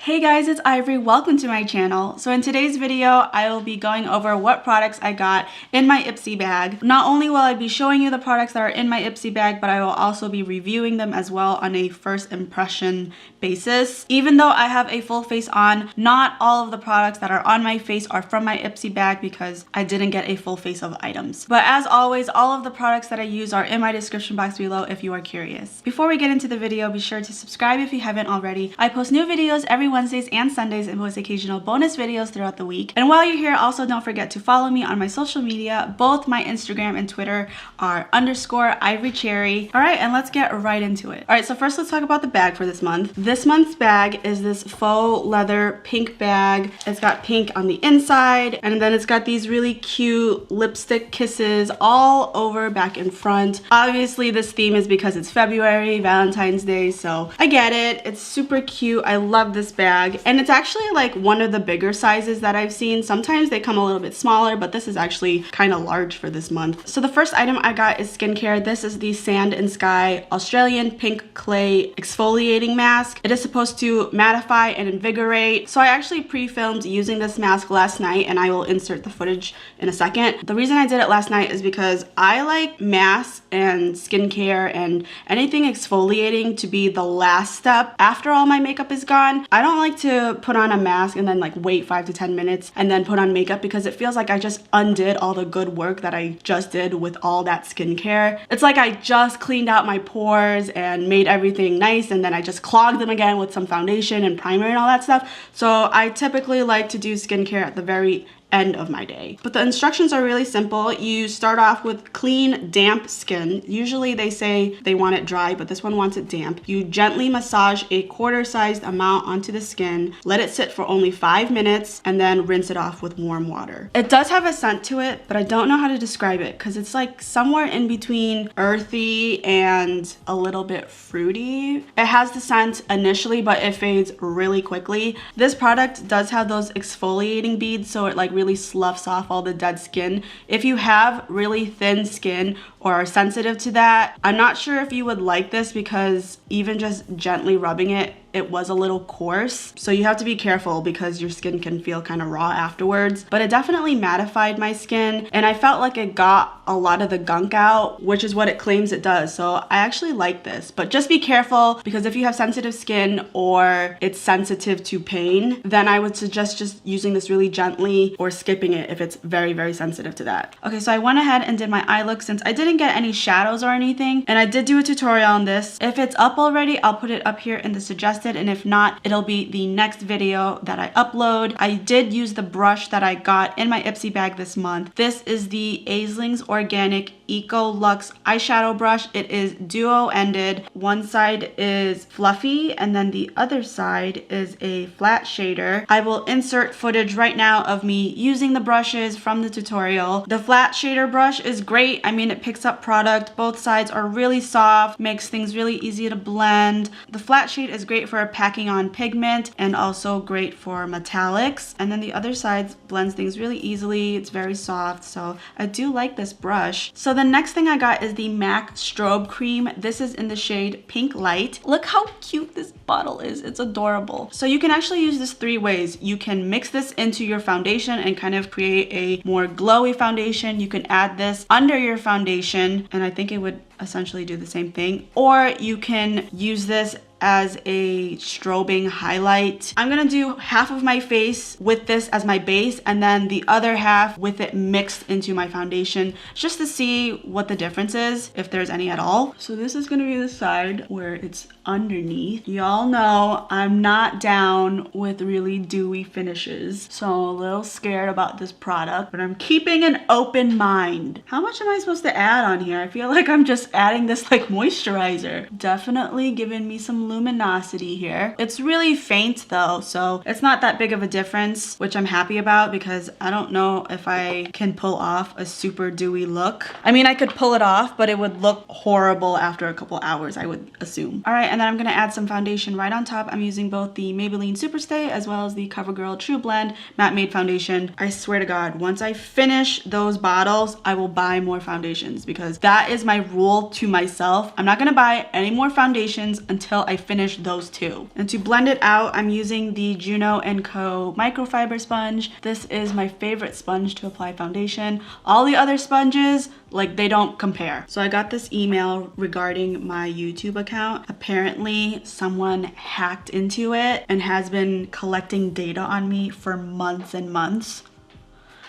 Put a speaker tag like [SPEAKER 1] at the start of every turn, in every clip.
[SPEAKER 1] Hey guys, it's Ivory. Welcome to my channel. So in today's video, I will be going over what products I got in my IPSY bag. Not only will I be showing you the products that are in my IPSY bag, but I will also be reviewing them as well on a first impression basis. Even though I have a full face on, not all of the products that are on my face are from my IPSY bag because I didn't get a full face of items. But as always, all of the products that I use are in my description box below if you are curious. Before we get into the video, be sure to subscribe if you haven't already. I post new videos every Wednesdays and Sundays and post occasional bonus videos throughout the week. And while you're here, also don't forget to follow me on my social media. Both my Instagram and Twitter are _ivorycherry. All right, and let's get right into it. All right, so first let's talk about the bag for this month. This month's bag is this faux leather pink bag. It's got pink on the inside, and then it's got these really cute lipstick kisses all over back and front. Obviously, this theme is because it's February, Valentine's Day, so I get it. It's super cute. I love this bag. And it's actually like one of the bigger sizes that I've seen. Sometimes they come a little bit smaller, but this is actually kind of large for this month. So the first item I got is skincare. This is the Sand and Sky Australian Pink Clay Exfoliating Mask. It is supposed to mattify and invigorate. So I actually pre-filmed using this mask last night, and I will insert the footage in a second. The reason I did it last night is because I like masks and skincare and anything exfoliating to be the last step after all my makeup is gone. I don't like to put on a mask and then like wait 5 to 10 minutes and then put on makeup because it feels like I just undid all the good work that I just did with all that skincare. It's like I just cleaned out my pores and made everything nice, and then I just clogged them again with some foundation and primer and all that stuff. So I typically like to do skincare at the very end of my day. But the instructions are really simple. You start off with clean, damp skin. Usually they say they want it dry, but this one wants it damp. You gently massage a quarter-sized amount onto the skin, let it sit for only 5 minutes, and then rinse it off with warm water. It does have a scent to it, but I don't know how to describe it because it's like somewhere in between earthy and a little bit fruity. It has the scent initially, but it fades really quickly. This product does have those exfoliating beads, so it like really sloughs off all the dead skin. If you have really thin skin or are sensitive to that, I'm not sure if you would like this because even just gently rubbing it, it was a little coarse. So you have to be careful because your skin can feel kind of raw afterwards. But it definitely mattified my skin, and I felt like it got a lot of the gunk out, which is what it claims it does. So I actually like this, but just be careful because if you have sensitive skin or it's sensitive to pain, then I would suggest just using this really gently or skipping it if it's very, very sensitive to that. Okay, so I went ahead and did my eye look since I didn't get any shadows or anything, and I did do a tutorial on this. If it's up already, I'll put it up here in the suggested, and if not, it'll be the next video that I upload. I did use the brush that I got in my IPSY bag this month. This is the Aisling's Organic Eco-Luxe eyeshadow brush. It is duo-ended. One side is fluffy and then the other side is a flat shader. I will insert footage right now of me using the brushes from the tutorial. The flat shader brush is great. I mean, it picks up product. Both sides are really soft, makes things really easy to blend. The flat shade is great for packing on pigment and also great for metallics. And then the other side blends things really easily. It's very soft, so I do like this brush. So the next thing I got is the MAC Strobe Cream. This is in the shade Pink Light. Look how cute this bottle is. It's adorable. So you can actually use this 3 ways. You can mix this into your foundation and kind of create a more glowy foundation. You can add this under your foundation, and I think it would essentially do the same thing. Or you can use this as a strobing highlight. I'm gonna do half of my face with this as my base and then the other half with it mixed into my foundation just to see what the difference is, if there's any at all. So this is gonna be the side where it's underneath. Y'all know I'm not down with really dewy finishes, so I'm a little scared about this product, but I'm keeping an open mind. How much am I supposed to add on here? I feel like I'm just adding this like moisturizer. Definitely giving me some luminosity here. It's really faint though, so it's not that big of a difference, which I'm happy about because I don't know if I can pull off a super dewy look. I mean, I could pull it off, but it would look horrible after a couple hours, I would assume. All right, and then I'm gonna add some foundation right on top. I'm using both the Maybelline Superstay as well as the CoverGirl True Blend Matte Made Foundation. I swear to God, once I finish those bottles, I will buy more foundations because that is my rule to myself. I'm not gonna buy any more foundations until I finished those two. And to blend it out, I'm using the Juno & Co. microfiber sponge. This is my favorite sponge to apply foundation. All the other sponges, like, they don't compare. So I got this email regarding my YouTube account. Apparently someone hacked into it and has been collecting data on me for months and months.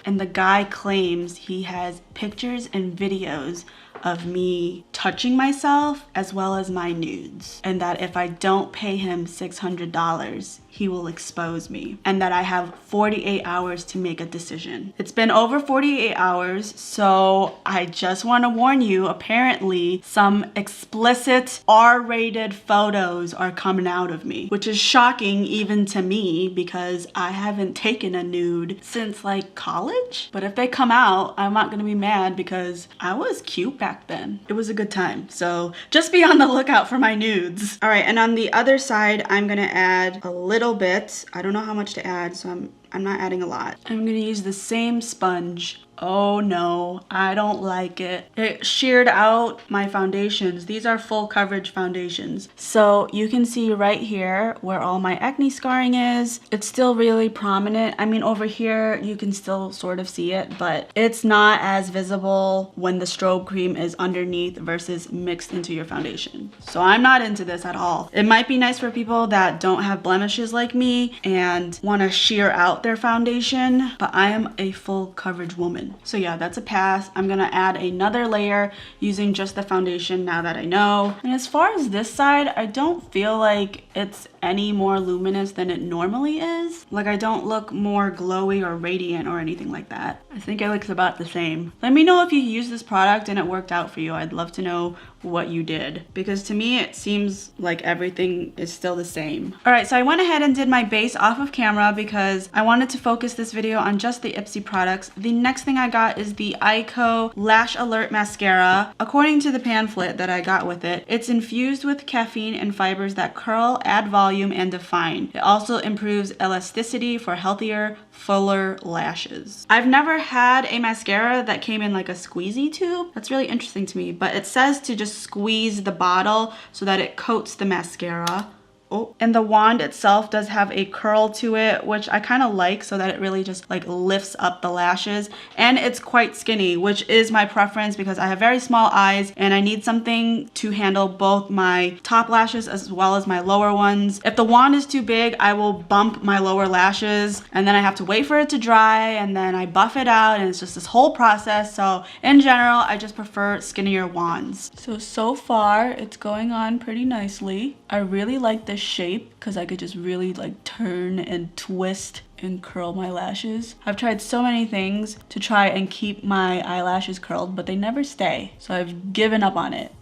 [SPEAKER 1] And the guy claims he has pictures and videos of me touching myself as well as my nudes, and that if I don't pay him $600, he will expose me, and that I have 48 hours to make a decision. It's been over 48 hours, so I just want to warn you, apparently some explicit R-rated photos are coming out of me, which is shocking even to me because I haven't taken a nude since like college. But if they come out, I'm not gonna be mad because I was cute back then. It was a good time. So just be on the lookout for my nudes. All right, and on the other side, I'm gonna add a little bit. I don't know how much to add, so I'm not adding a lot. I'm gonna use the same sponge. Oh no, I don't like it. It sheared out my foundations. These are full coverage foundations. So you can see right here where all my acne scarring is. It's still really prominent. I mean, over here, you can still sort of see it, but it's not as visible when the strobe cream is underneath versus mixed into your foundation. So I'm not into this at all. It might be nice for people that don't have blemishes like me and wanna shear out their foundation, but I am a full coverage woman. So yeah, that's a pass. I'm gonna add another layer using just the foundation now that I know. And as far as this side, I don't feel like it's any more luminous than it normally is. Like, I don't look more glowy or radiant or anything like that. I think it looks about the same. Let me know if you use this product and it worked out for you. I'd love to know what you did, because to me it seems like everything is still the same. All right, so I went ahead and did my base off of camera because I wanted to focus this video on just the IPSY products. The next thing I got is the Eco-Luxe Lash Alert Mascara. According to the pamphlet that I got with it, it's infused with caffeine and fibers that curl, add volume, and define. It also improves elasticity for healthier, fuller lashes. I've never had a mascara that came in like a squeezy tube. That's really interesting to me, but it says to just squeeze the bottle so that it coats the mascara. Oh, and the wand itself does have a curl to it, which I kind of like, so that it really just like lifts up the lashes. And it's quite skinny, which is my preference because I have very small eyes and I need something to handle both my top lashes as well as my lower ones. If the wand is too big, I will bump my lower lashes and then I have to wait for it to dry and then I buff it out, and it's just this whole process. So in general, I just prefer skinnier wands. So far it's going on pretty nicely. I really like this shape because I could just really like turn and twist and curl my lashes. I've tried so many things to try and keep my eyelashes curled, but they never stay. So I've given up on it.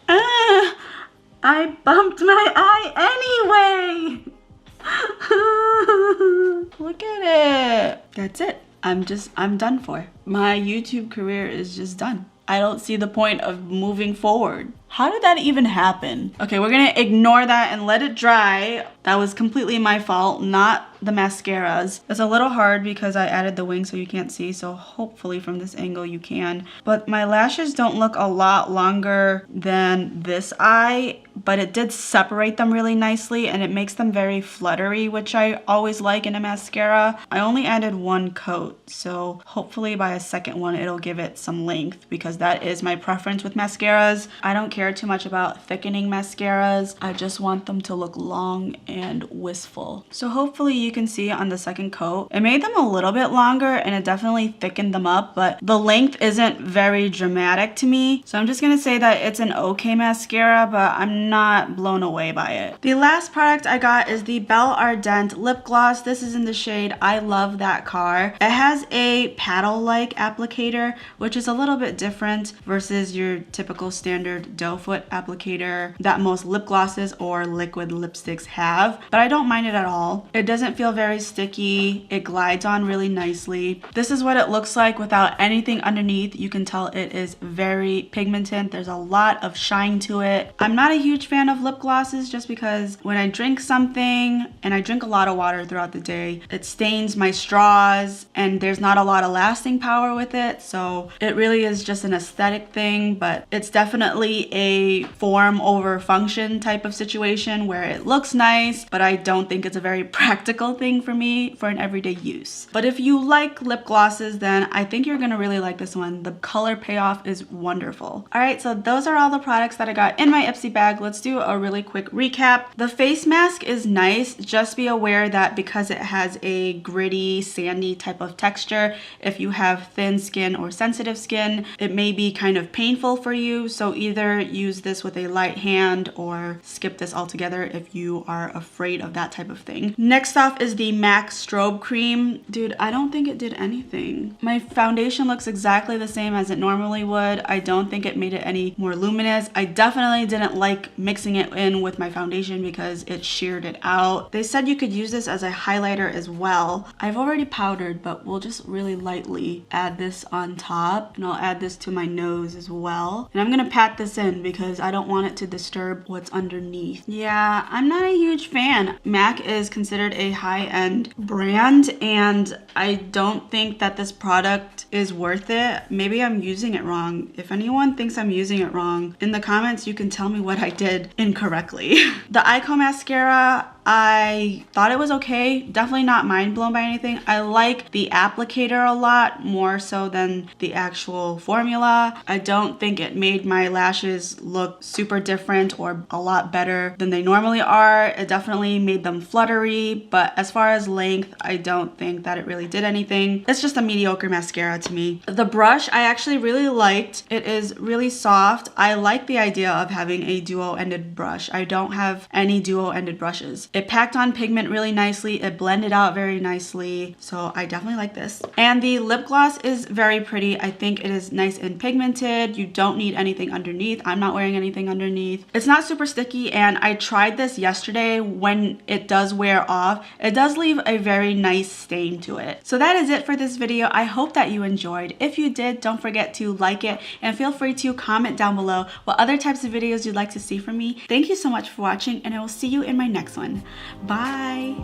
[SPEAKER 1] I bumped my eye anyway. Look at it. That's it. I'm done for. My YouTube career is just done. I don't see the point of moving forward. How did that even happen? Okay, we're gonna ignore that and let it dry. That was completely my fault, not the mascaras. It's a little hard because I added the wing so you can't see, so hopefully from this angle you can. But my lashes don't look a lot longer than this eye, but it did separate them really nicely and it makes them very fluttery, which I always like in a mascara. I only added one coat, so hopefully by a second one it'll give it some length, because that is my preference with mascaras. I don't care too much about thickening mascaras. I just want them to look long and wistful. So hopefully you can see on the second coat, it made them a little bit longer and it definitely thickened them up, but the length isn't very dramatic to me. So I'm just gonna say that it's an okay mascara, but I'm not blown away by it. The last product I got is the Belle Ardent lip gloss. This is in the shade I Love That Car. It has a paddle-like applicator, which is a little bit different versus your typical standard doe foot applicator that most lip glosses or liquid lipsticks have, but I don't mind it at all. It doesn't feel very sticky. It glides on really nicely. This is what it looks like without anything underneath. You can tell it is very pigmented. There's a lot of shine to it. I'm not a huge fan of lip glosses just because when I drink something, and I drink a lot of water throughout the day, it stains my straws and there's not a lot of lasting power with it. So it really is just an aesthetic thing, but it's definitely a form over function type of situation where it looks nice, but I don't think it's a very practical thing for me for an everyday use. But if you like lip glosses, then I think you're gonna really like this one. The color payoff is wonderful. All right, so those are all the products that I got in my IPSY bag. Let's do a really quick recap. The face mask is nice. Just be aware that because it has a gritty, sandy type of texture, if you have thin skin or sensitive skin, it may be kind of painful for you. So either use this with a light hand or skip this altogether if you are afraid of that type of thing. Next off is the MAC Strobe Cream. Dude, I don't think it did anything. My foundation looks exactly the same as it normally would. I don't think it made it any more luminous. I definitely didn't like mixing it in with my foundation because it sheared it out. They said you could use this as a highlighter as well. I've already powdered, but we'll just really lightly add this on top, and I'll add this to my nose as well. And I'm gonna pat this in because I don't want it to disturb what's underneath. Yeah, I'm not a huge fan. MAC is considered a high-end brand, and I don't think that this product is worth it. Maybe I'm using it wrong. If anyone thinks I'm using it wrong, in the comments you can tell me what I did incorrectly. The Ico mascara, I thought it was okay. Definitely not mind blown by anything. I like the applicator a lot more so than the actual formula. I don't think it made my lashes look super different or a lot better than they normally are. It definitely made them fluttery, but as far as length, I don't think that it really did anything. It's just a mediocre mascara to me. The brush I actually really liked. It is really soft. I like the idea of having a duo-ended brush. I don't have any duo-ended brushes. It packed on pigment really nicely. It blended out very nicely. So I definitely like this. And the lip gloss is very pretty. I think it is nice and pigmented. You don't need anything underneath. I'm not wearing anything underneath. It's not super sticky, and I tried this yesterday. When it does wear off, it does leave a very nice stain to it. So that is it for this video. I hope that you enjoyed. If you did, don't forget to like it and feel free to comment down below what other types of videos you'd like to see from me. Thank you so much for watching, and I will see you in my next one. Bye.